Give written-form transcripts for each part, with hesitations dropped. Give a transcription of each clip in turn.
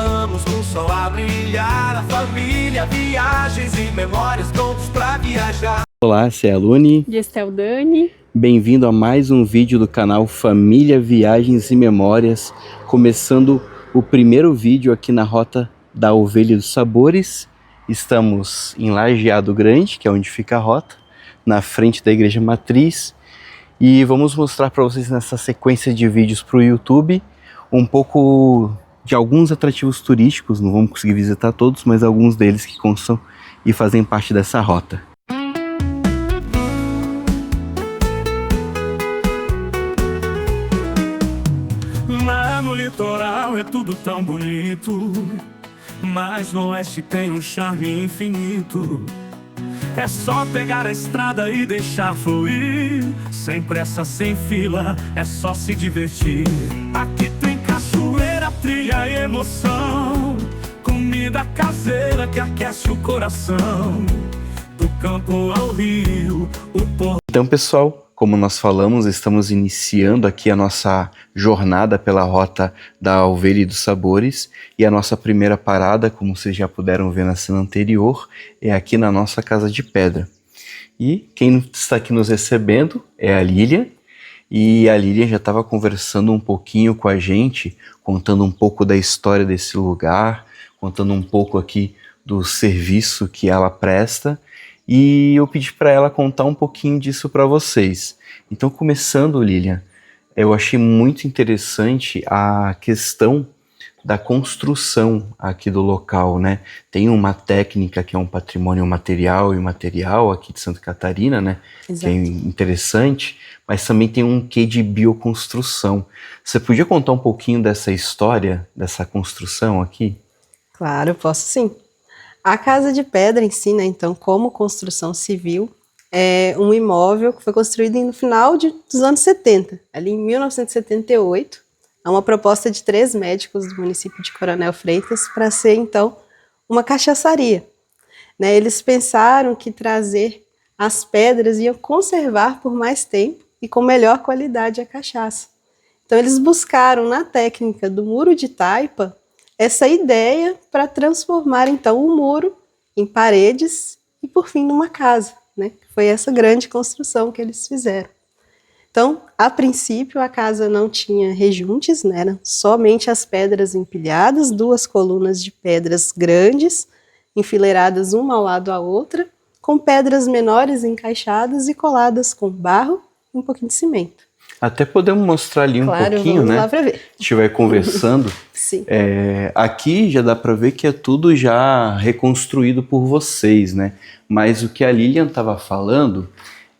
vamos com o sol a brilhar. A família, viagens e memórias, prontos pra viajar. Olá, essa é a Luni. E este é o Dani. Bem-vindo a mais um vídeo do canal Família, Viagens e Memórias. Começando o primeiro vídeo aqui na rota da Ovelha dos Sabores. Estamos em Lajeado Grande, que é onde fica a rota, na frente da Igreja Matriz. E vamos mostrar para vocês nessa sequência de vídeos para o YouTube um pouco de alguns atrativos turísticos. Não vamos conseguir visitar todos, mas alguns deles que constam e fazem parte dessa rota. Lá no litoral é tudo tão bonito, mas no oeste tem um charme infinito. É só pegar a estrada e deixar fluir, sem pressa, sem fila, é só se divertir. Aqui tem cachoeira, trilha e emoção, comida caseira que aquece o coração. Do campo ao rio, o pôr. Então, pessoal, como nós falamos, estamos iniciando aqui a nossa jornada pela rota da Ovelha dos Sabores, e a nossa primeira parada, como vocês já puderam ver na cena anterior, é aqui na nossa Casa de Pedra. E quem está aqui nos recebendo é a Lilian, e a Lilian já estava conversando um pouquinho com a gente, contando um pouco da história desse lugar, contando um pouco aqui do serviço que ela presta. E eu pedi para ela contar um pouquinho disso para vocês. Então, começando, Lilian, eu achei muito interessante a questão da construção aqui do local, né? Tem uma técnica que é um patrimônio material e imaterial aqui de Santa Catarina, né? Exato. Que é interessante, mas também tem um quê de bioconstrução. Você podia contar um pouquinho dessa história, dessa construção aqui? Claro, posso sim. A Casa de Pedra em si, né, então, como construção civil, é um imóvel que foi construído no final dos anos 70, ali em 1978. É uma proposta de 3 médicos do município de Coronel Freitas para ser, então, uma cachaçaria. Né, eles pensaram que trazer as pedras ia conservar por mais tempo e com melhor qualidade a cachaça. Então, eles buscaram na técnica do muro de taipa essa ideia para transformar, então, o muro em paredes e, por fim, numa casa, né? Foi essa grande construção que eles fizeram. Então, a princípio, a casa não tinha rejuntes, né? Eram somente as pedras empilhadas, 2 colunas de pedras grandes, enfileiradas uma ao lado da outra, com pedras menores encaixadas e coladas com barro e um pouquinho de cimento. Até podemos mostrar ali um pouquinho, né? Lá para ver. A gente vai conversando. Sim. Aqui já dá para ver que é tudo já reconstruído por vocês, né? Mas o que a Lilian estava falando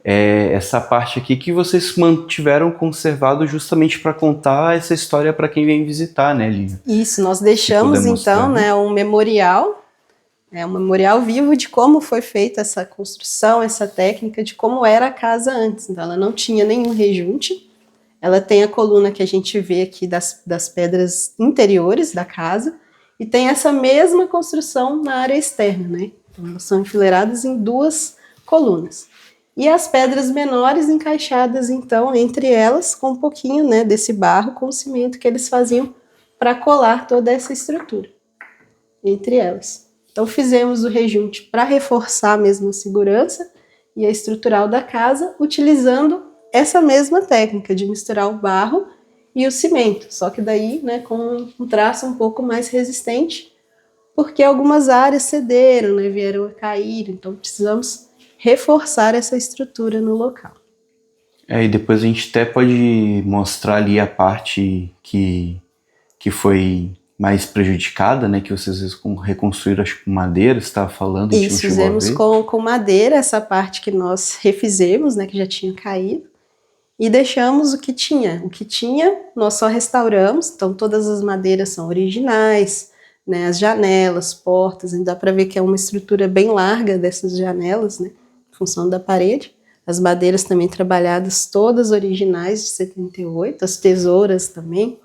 é essa parte aqui que vocês mantiveram conservado justamente para contar essa história para quem vem visitar, né, Lilian? Isso, nós deixamos então, né, um memorial vivo de como foi feita essa construção, essa técnica, de como era a casa antes. Então, ela não tinha nenhum rejunte. Ela tem a coluna que a gente vê aqui das pedras interiores da casa, e tem essa mesma construção na área externa, né? Então, elas são enfileiradas em 2 colunas. E as pedras menores encaixadas, então, entre elas, com um pouquinho, né, desse barro com cimento que eles faziam para colar toda essa estrutura entre elas. Então, fizemos o rejunte para reforçar mesmo a segurança e a estrutural da casa, utilizando essa mesma técnica de misturar o barro e o cimento, só que daí, né, com um traço um pouco mais resistente, porque algumas áreas cederam, né, vieram a cair, então precisamos reforçar essa estrutura no local. E depois a gente até pode mostrar ali a parte que foi mais prejudicada, né, que vocês reconstruíram, acho que com madeira, você estava falando. Isso, fizemos com madeira, essa parte que nós refizemos, né, que já tinha caído, e deixamos o que tinha. O que tinha, nós só restauramos, então todas as madeiras são originais, né, as janelas, portas, dá para ver que é uma estrutura bem larga dessas janelas, né, em função da parede. As madeiras também trabalhadas, todas originais de 78, as tesouras também.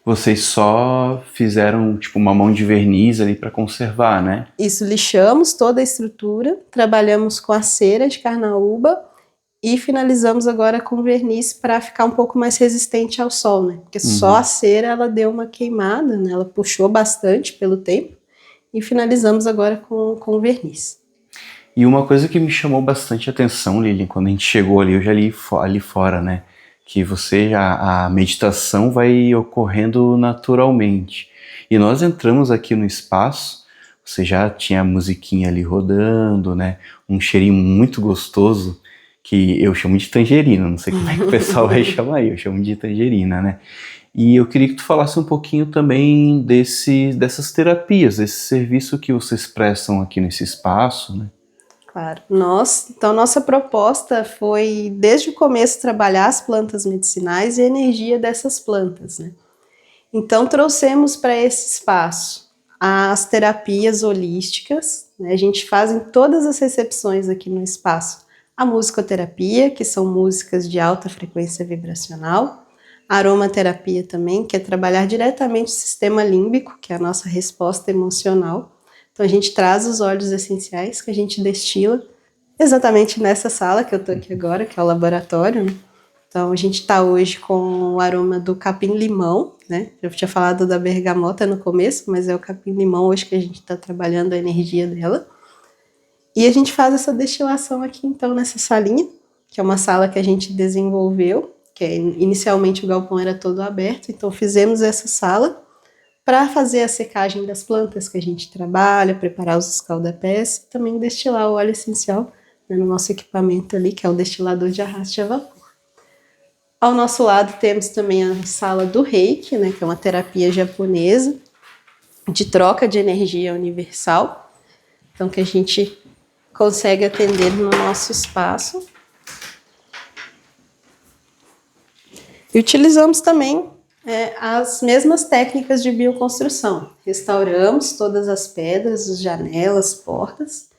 Vocês só fizeram tipo uma mão de verniz ali para conservar, né? Isso, lixamos toda a estrutura, trabalhamos com a cera de carnaúba e finalizamos agora com verniz para ficar um pouco mais resistente ao sol, né? Porque só a cera ela deu uma queimada, né? Ela puxou bastante pelo tempo e finalizamos agora com verniz. E uma coisa que me chamou bastante atenção, Lilian, quando a gente chegou ali, eu já li ali fora, né? Que a meditação vai ocorrendo naturalmente. E nós entramos aqui no espaço, você já tinha a musiquinha ali rodando, né? Um cheirinho muito gostoso, que eu chamo de tangerina, não sei como é que o pessoal vai chamar aí, eu chamo de tangerina, né? E eu queria que tu falasse um pouquinho também dessas terapias, desse serviço que vocês prestam aqui nesse espaço, né? Claro. Então, nossa proposta foi, desde o começo, trabalhar as plantas medicinais e a energia dessas plantas, né? Então, trouxemos para esse espaço as terapias holísticas, né? A gente faz em todas as recepções aqui no espaço a musicoterapia, que são músicas de alta frequência vibracional, a aromaterapia também, que é trabalhar diretamente o sistema límbico, que é a nossa resposta emocional. Então, a gente traz os óleos essenciais que a gente destila exatamente nessa sala que eu estou aqui agora, que é o laboratório, né? Então, a gente está hoje com o aroma do capim-limão, né? Eu tinha falado da bergamota no começo, mas é o capim-limão hoje que a gente está trabalhando a energia dela. E a gente faz essa destilação aqui, então, nessa salinha, que é uma sala que a gente desenvolveu, que inicialmente o galpão era todo aberto, então fizemos essa sala para fazer a secagem das plantas que a gente trabalha, preparar os escaldapés e também destilar o óleo essencial, né, no nosso equipamento ali, que é o destilador de arraste a vapor. Ao nosso lado temos também a sala do Reiki, né, que é uma terapia japonesa de troca de energia universal, então que a gente consegue atender no nosso espaço. E utilizamos também as mesmas técnicas de bioconstrução. Restauramos todas as pedras, as janelas, portas,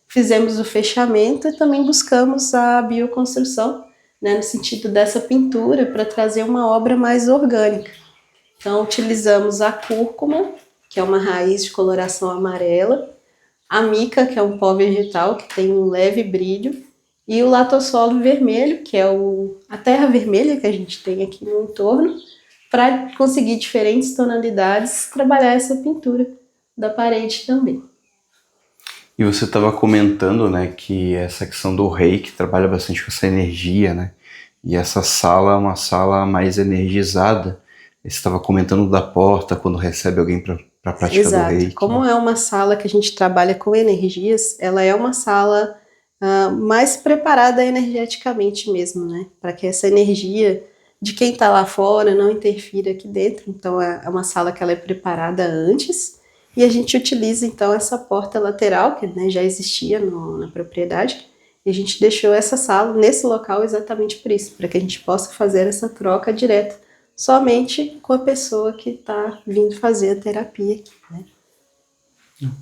fizemos o fechamento e também buscamos a bioconstrução, né, no sentido dessa pintura, para trazer uma obra mais orgânica. Então, utilizamos a cúrcuma, que é uma raiz de coloração amarela, a mica, que é um pó vegetal que tem um leve brilho, e o latossolo vermelho, que é a terra vermelha que a gente tem aqui no entorno, para conseguir diferentes tonalidades, trabalhar essa pintura da parede também. E você estava comentando, né, que essa questão do reiki trabalha bastante com essa energia, né? E essa sala é uma sala mais energizada. Você estava comentando da porta, quando recebe alguém para a prática do reiki. Como é uma sala que a gente trabalha com energias, ela é uma sala mais preparada energeticamente mesmo, né? Para que essa energia de quem está lá fora não interfira aqui dentro. Então, é uma sala que ela é preparada antes e a gente utiliza, então, essa porta lateral, que, né, já existia na propriedade, e a gente deixou essa sala nesse local exatamente por isso, para que a gente possa fazer essa troca direta, somente com a pessoa que está vindo fazer a terapia aqui, né?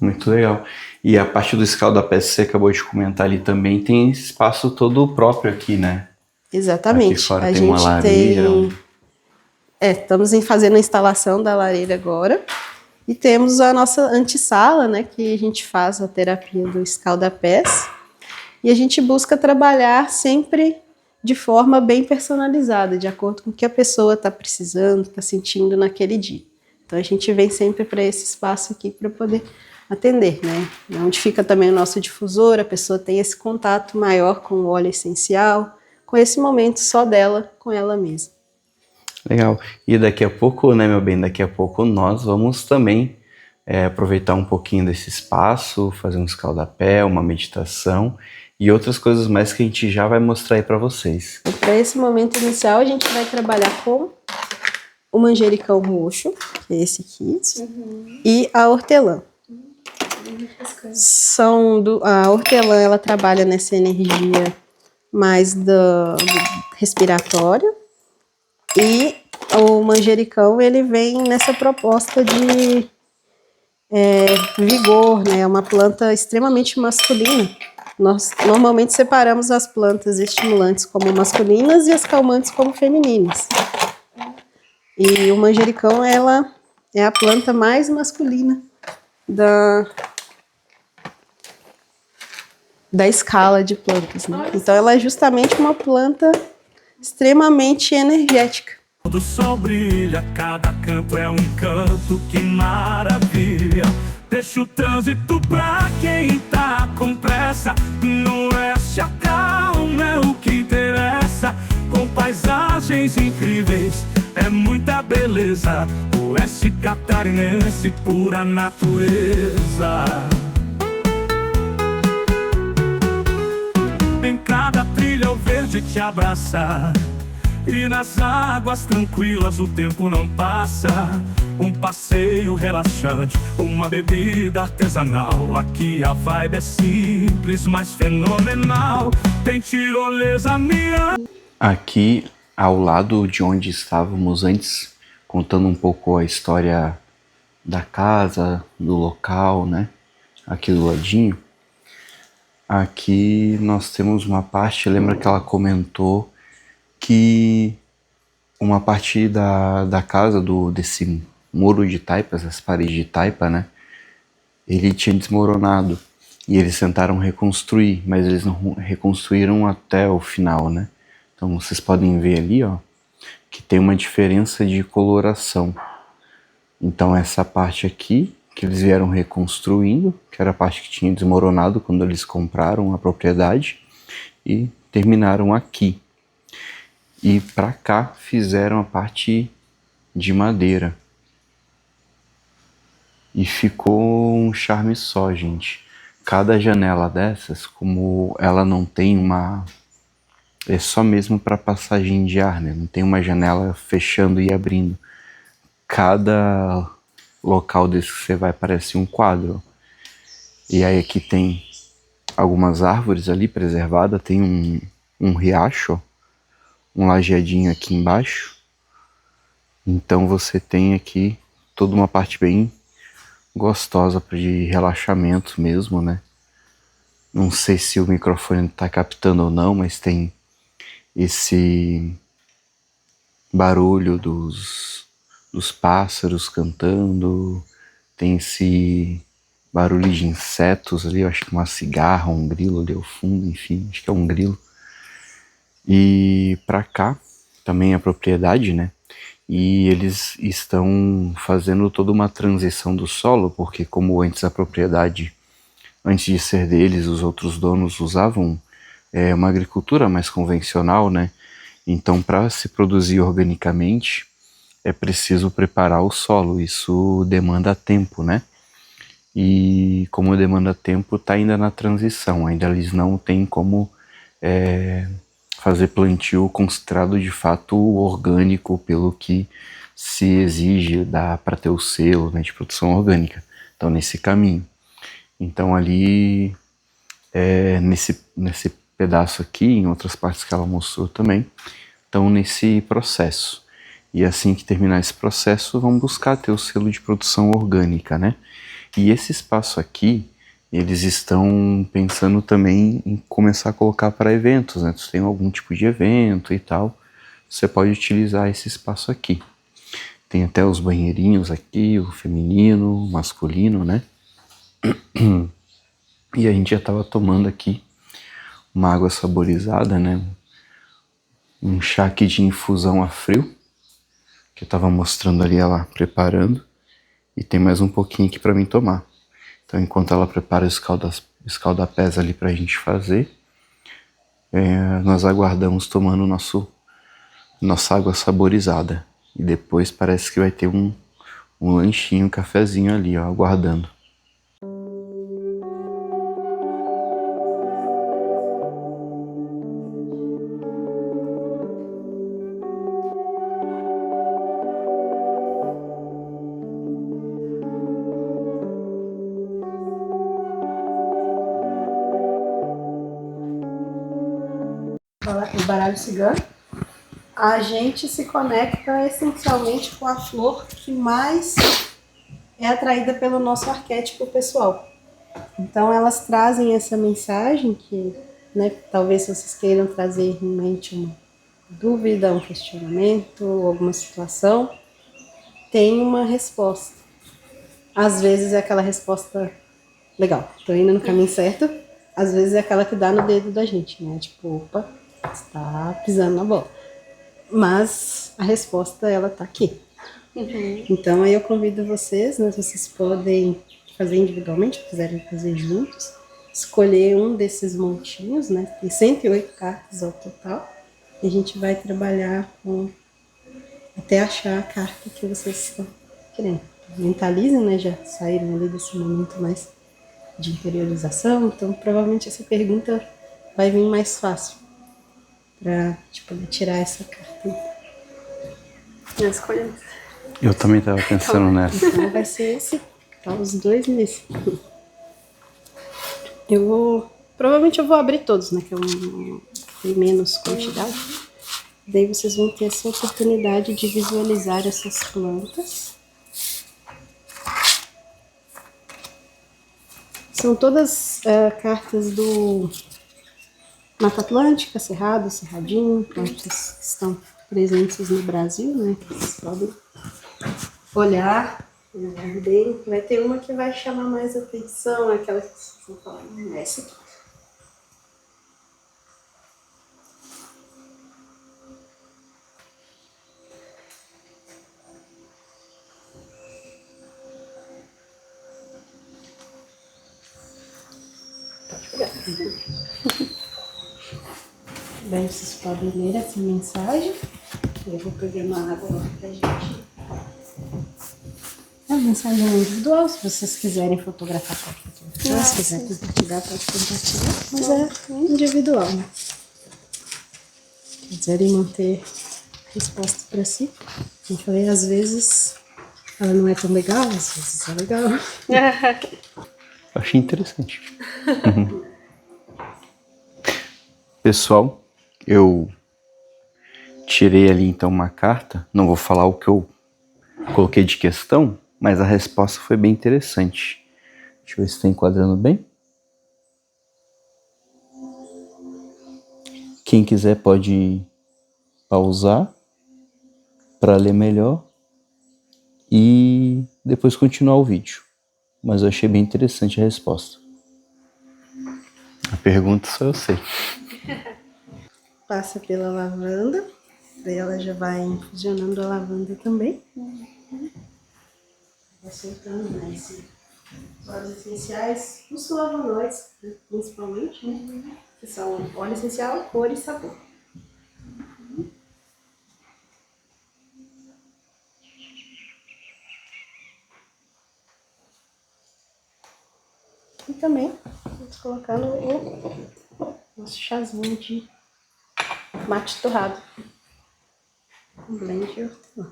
Muito legal. E a parte do escaldapé, você acabou de comentar ali também, tem espaço todo próprio aqui, né? Exatamente. Aqui fora tem uma lareira. Estamos fazendo a instalação da lareira agora. E temos a nossa antessala, né, que a gente faz a terapia do escaldapés. E a gente busca trabalhar sempre de forma bem personalizada, de acordo com o que a pessoa está precisando, está sentindo naquele dia. Então a gente vem sempre para esse espaço aqui para poder atender, né? Onde fica também o nosso difusor, a pessoa tem esse contato maior com o óleo essencial, com esse momento só dela, com ela mesma. Legal. E daqui a pouco, né, meu bem, daqui a pouco nós vamos também aproveitar um pouquinho desse espaço, fazer um escaldapé, uma meditação e outras coisas mais que a gente já vai mostrar aí para vocês. Para esse momento inicial, a gente vai trabalhar com o manjericão roxo, que é esse aqui, e a hortelã. A hortelã, ela trabalha nessa energia mais do respiratório, e o manjericão, ele vem nessa proposta de vigor, né? É uma planta extremamente masculina. Nós normalmente separamos as plantas estimulantes como masculinas e as calmantes como femininas. E o manjericão, ela é a planta mais masculina da escala de plantas, né? Então ela é justamente uma planta extremamente energética. O sol brilha, cada canto é um canto, que maravilha. Deixa o trânsito pra quem tá com pressa. No oeste a calma é o que interessa. Com paisagens incríveis, é muita beleza. Oeste catarinense, pura natureza. Em cada trilha o verde te abraça, e nas águas tranquilas o tempo não passa. Um passeio relaxante, uma bebida artesanal. Aqui a vibe é simples, mas fenomenal. Tem tirolesa minha. Aqui, ao lado de onde estávamos antes, contando um pouco a história da casa, do local, né? Aqui do ladinho. Aqui nós temos uma parte, lembra que ela comentou que uma parte da casa, desse muro de taipas, essa parede de taipa, né? Ele tinha desmoronado e eles tentaram reconstruir, mas eles não reconstruíram até o final, né? Então vocês podem ver ali, ó, que tem uma diferença de coloração. Então essa parte aqui, que eles vieram reconstruindo, que era a parte que tinha desmoronado quando eles compraram a propriedade, e terminaram aqui. E para cá fizeram a parte de madeira. E ficou um charme só, gente. Cada janela dessas, como ela não tem uma... É só mesmo para passagem de ar, né? Não tem uma janela fechando e abrindo. Cada local desse que você vai parece um quadro. E aí aqui tem algumas árvores ali preservadas, tem um riacho, ó, um lajeadinho aqui embaixo. Então você tem aqui toda uma parte bem gostosa de relaxamento mesmo, né? Não sei se o microfone está captando ou não, mas tem esse barulho dos pássaros cantando, tem esse barulho de insetos ali, eu acho que uma cigarra, um grilo ali ao fundo, enfim, acho que é um grilo. E para cá também a propriedade, né? E eles estão fazendo toda uma transição do solo, porque como antes a propriedade, antes de ser deles, os outros donos usavam uma agricultura mais convencional, né? Então para se produzir organicamente é preciso preparar o solo, isso demanda tempo, né? E como demanda tempo, está ainda na transição, ainda eles não têm como fazer plantio concentrado de fato orgânico, pelo que se exige para ter o selo, né, de produção orgânica. Então nesse caminho. Então ali, nesse pedaço aqui, em outras partes que ela mostrou também, estão nesse processo. E assim que terminar esse processo, vão buscar ter o selo de produção orgânica, né? E esse espaço aqui, eles estão pensando também em começar a colocar para eventos, né? Se tem algum tipo de evento e tal, você pode utilizar esse espaço aqui. Tem até os banheirinhos aqui, o feminino, o masculino, né? E a gente já estava tomando aqui uma água saborizada, né? Um chá aqui de infusão a frio, que eu estava mostrando ali ela preparando. E tem mais um pouquinho aqui para mim tomar. Então enquanto ela prepara o escaldapés ali pra gente fazer, nós aguardamos tomando nossa água saborizada. E depois parece que vai ter um lanchinho, um cafezinho ali, ó, aguardando. O baralho cigano, a gente se conecta essencialmente com a flor que mais é atraída pelo nosso arquétipo pessoal. Então elas trazem essa mensagem que, né, talvez vocês queiram trazer em mente uma dúvida, um questionamento, alguma situação, tem uma resposta. Às vezes é aquela resposta legal, estou indo no caminho certo. às vezes é aquela que dá no dedo da gente, né? Tipo, opa, você tá pisando na bola. Mas a resposta, ela tá aqui. Então, aí eu convido vocês, né? Vocês podem fazer individualmente, se quiserem fazer juntos, escolher um desses montinhos, né? Tem 108 cartas ao total. E a gente vai trabalhar até achar a carta que vocês estão querendo. Mentalizem, né? Já saíram ali desse momento mais de interiorização, então provavelmente essa pergunta vai vir mais fácil para poder tirar essa carta. Eu escolhi. Eu também estava pensando nessa. Então vai ser esse, tá os dois nesse. Provavelmente eu vou abrir todos, né? Que é tem menos quantidade. Daí vocês vão ter essa oportunidade de visualizar essas plantas. São todas cartas do Mata Atlântica, Cerrado, Cerradinho, plantas que estão presentes no Brasil, né? Que vocês podem olhar bem. Vai ter uma que vai chamar mais atenção, aquela que vocês vão falar, essa aqui. Daí vocês podem ler essa mensagem. Eu vou pegar uma água lá pra gente. É uma mensagem individual, se vocês quiserem fotografar, pode fotografar. Se quiser compartilhar, pode compartilhar. Mas é individual, né? Se quiserem manter a resposta pra si. Como eu falei, às vezes ela não é tão legal, às vezes é legal. Achei interessante. Pessoal, eu tirei ali então uma carta. Não vou falar o que eu coloquei de questão, mas a resposta foi bem interessante. Deixa eu ver se está enquadrando bem. Quem quiser pode pausar para ler melhor e depois continuar o vídeo. Mas eu achei bem interessante a resposta. A pergunta só eu sei. Passa pela lavanda, daí ela já vai infusionando a lavanda também. Vai soltando mais os óleos essenciais, os flavonoides, né, principalmente, né? Que são óleo essencial, cor e sabor. E também vamos colocando o nosso chazinho de mate torrado. Um blend de hortelã.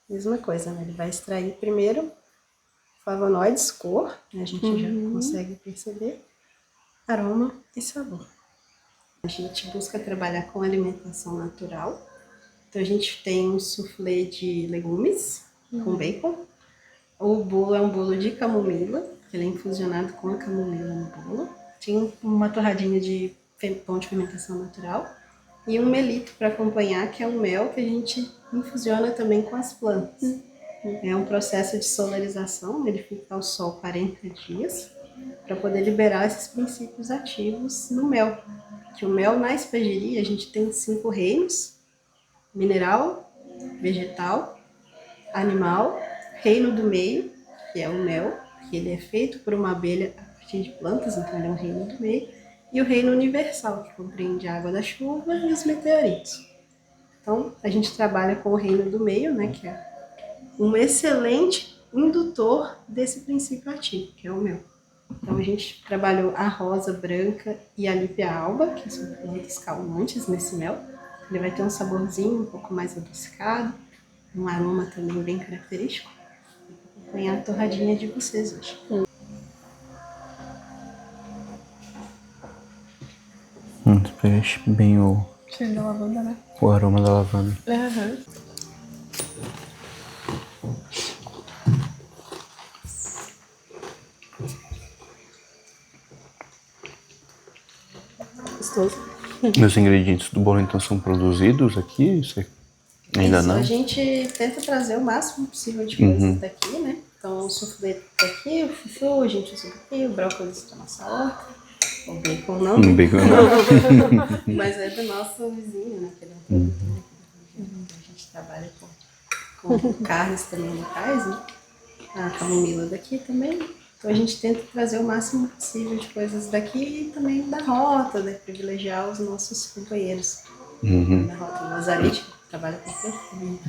Mesma coisa, né? Ele vai extrair primeiro flavonoides, cor, né? A gente já consegue perceber, aroma e sabor. A gente busca trabalhar com alimentação natural. Então a gente tem um soufflé de legumes com bacon. O bolo é um bolo de camomila, ele é infusionado com a camomila no bolo. Tem uma torradinha de pão de fermentação natural e um melito para acompanhar, que é o mel que a gente infusiona também com as plantas. É um processo de solarização, ele fica ao sol 40 dias para poder liberar esses princípios ativos no mel. Que o mel na espageria a gente tem 5 reinos: mineral, vegetal, animal, reino do meio, que é o mel, que ele é feito por uma abelha a partir de plantas, então ele é um reino do meio, e o reino universal, que compreende a água da chuva e os meteoritos. Então, a gente trabalha com o reino do meio, né, que é um excelente indutor desse princípio ativo, que é o mel. Então, a gente trabalhou a rosa branca e a lípia alba, que são plantas calmantes nesse mel. Ele vai ter um saborzinho um pouco mais adocicado, um aroma também bem característico. Vou acompanhar a torradinha de vocês hoje. Preenche bem o Cheiro da lavanda, né? aroma da lavanda. Gostoso. Os ingredientes do bolo então são produzidos aqui? Isso ainda Isso, não? a gente tenta trazer o máximo possível de coisas daqui, né? Então, o soufflé tá aqui, o chuchu a gente usa aqui, o brócolis da nossa horta. O bacon não. Um bacon não. Mas é do nosso vizinho, né? Que ele é um produtor aqui da região. A gente trabalha com carnes também locais, né? A camomila daqui também. Então a gente tenta trazer o máximo possível de coisas daqui e também da rota, né? Privilegiar os nossos companheiros da rota. O Lazarete trabalha com perfume.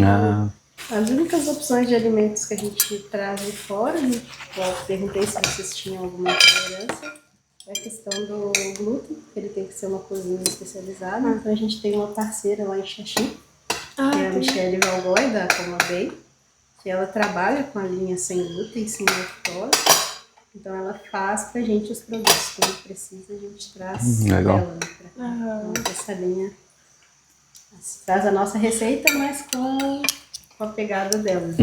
Ah, As únicas opções de alimentos que a gente traz de fora, né? Eu perguntei se vocês tinham alguma intolerância, é a questão do glúten, que ele tem que ser uma cozinha especializada. Então a gente tem uma parceira lá em Xaxim, que é a Michelle Valgoy, da Coma Bay, que ela trabalha com a linha sem glúten, sem lactose. Então ela faz pra gente os produtos quando precisa, a gente traz legal. dela, né, pra essa linha. Traz a nossa receita, mas com a pegada dela.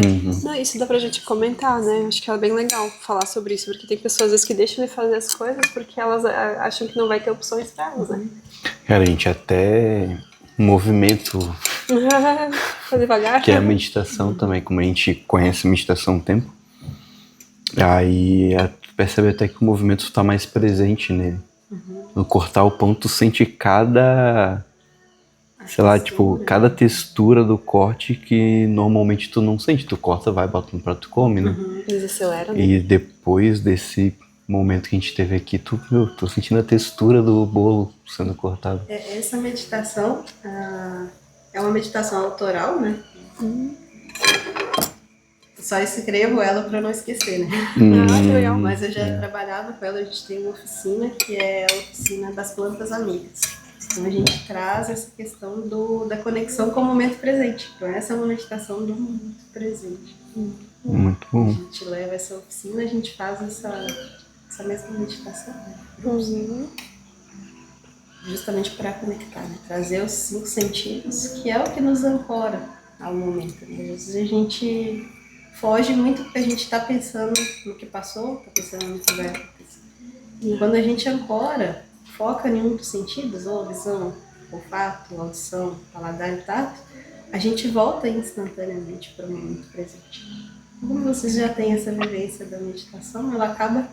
Não, isso dá pra gente comentar, né? Acho que é bem legal falar sobre isso, porque tem pessoas às vezes que deixam de fazer as coisas porque elas acham que não vai ter opções pra elas, né? Cara, a gente até movimento, Tá devagar. que é a meditação também, como a gente conhece a meditação há um tempo, aí tu percebe até que o movimento está mais presente nele. No cortar o pão, tu sente cada, sei lá, tipo, cada textura do corte que normalmente tu não sente. Tu corta, vai, bota no prato e come, né? Desacelera, né? E depois desse momento que a gente teve aqui, tô sentindo a textura do bolo sendo cortado. Essa meditação é uma meditação autoral, né? Só escrevo ela para não esquecer, né? Ah, que legal. Mas eu já trabalhava com ela, a gente tem uma oficina que é a oficina das plantas amigas. Então a gente traz essa questão da conexão com o momento presente. Então essa é uma meditação do momento presente. Muito bom. A gente leva essa oficina, a gente faz essa mesma meditação, né? Justamente para conectar, né? Trazer os 5 sentidos, que é o que nos ancora ao momento. Né? Às vezes a gente foge muito porque a gente está pensando no que passou, está pensando no que vai acontecer. E quando a gente ancora, foca em um dos sentidos, ou visão, olfato, audição, paladar e tato, a gente volta instantaneamente para o momento presente. Como vocês já têm essa vivência da meditação, ela acaba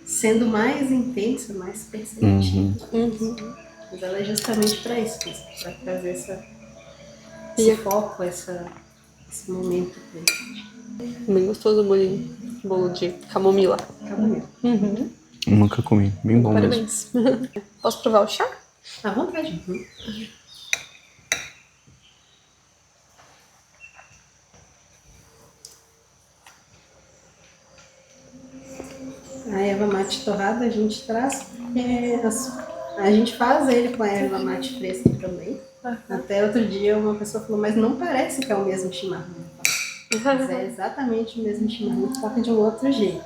sendo mais intensa, mais perceptível. Mas ela é justamente para isso, para trazer esse foco, esse momento presente. Bem gostoso o bolinho. Bolo de camomila. Camomila. Nunca comi, bem bom mesmo. Parabéns. Posso provar o chá? À vontade. A erva mate torrada a gente traz, a gente faz ele com a erva mate fresca também. Até outro dia uma pessoa falou, mas não parece que é o mesmo chimarrão. Mas é exatamente o mesmo chimarrão, só que de um outro jeito.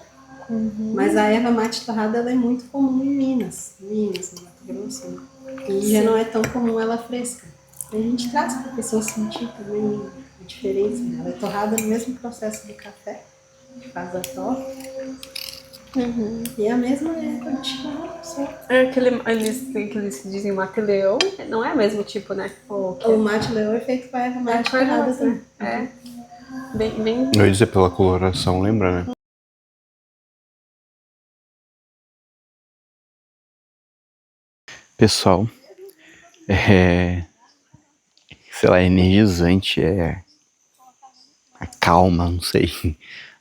Mas a erva mate torrada ela é muito comum em Minas, no Mato Grosso. Né? E já não é tão comum ela fresca. A gente traz para a pessoa sentir também a diferença. Né? Ela é torrada no mesmo processo do café, que faz a torta. E a mesma erva de chimarrão, só. É eles dizem mate-leão, não é o mesmo tipo, né? O mate-leão é feito com a erva mate torrada também. É. Bem... Eu ia dizer pela coloração, lembra, né? Pessoal, sei lá, energizante, calma, não sei.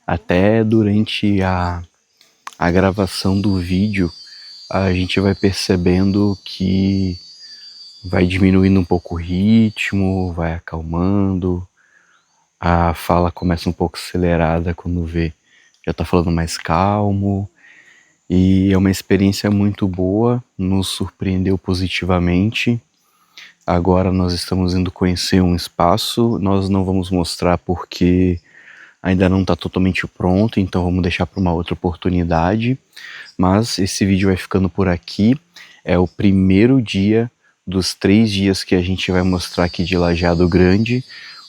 Até durante a gravação do vídeo, a gente vai percebendo que vai diminuindo um pouco o ritmo, vai acalmando, a fala começa um pouco acelerada quando vê, já tá falando mais calmo, e é uma experiência muito boa, nos surpreendeu positivamente. Agora nós estamos indo conhecer um espaço, nós não vamos mostrar porque ainda não está totalmente pronto, então vamos deixar para uma outra oportunidade. Mas esse vídeo vai ficando por aqui. É o primeiro dia dos 3 dias que a gente vai mostrar aqui de Lajeado Grande.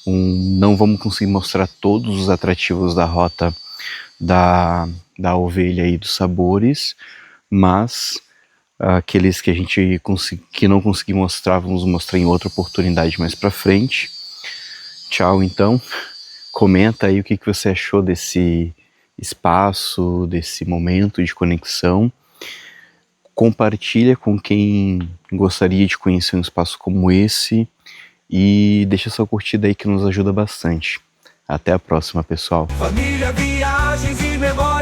Não vamos conseguir mostrar todos os atrativos da rota da ovelha e dos sabores, mas aqueles que a gente que não consegui mostrar, vamos mostrar em outra oportunidade mais pra frente. Tchau, então. Comenta aí o que você achou desse espaço, desse momento de conexão. compartilha com quem gostaria de conhecer um espaço como esse e deixa sua curtida aí que nos ajuda bastante. Até a próxima, pessoal. Família, viagens e memórias.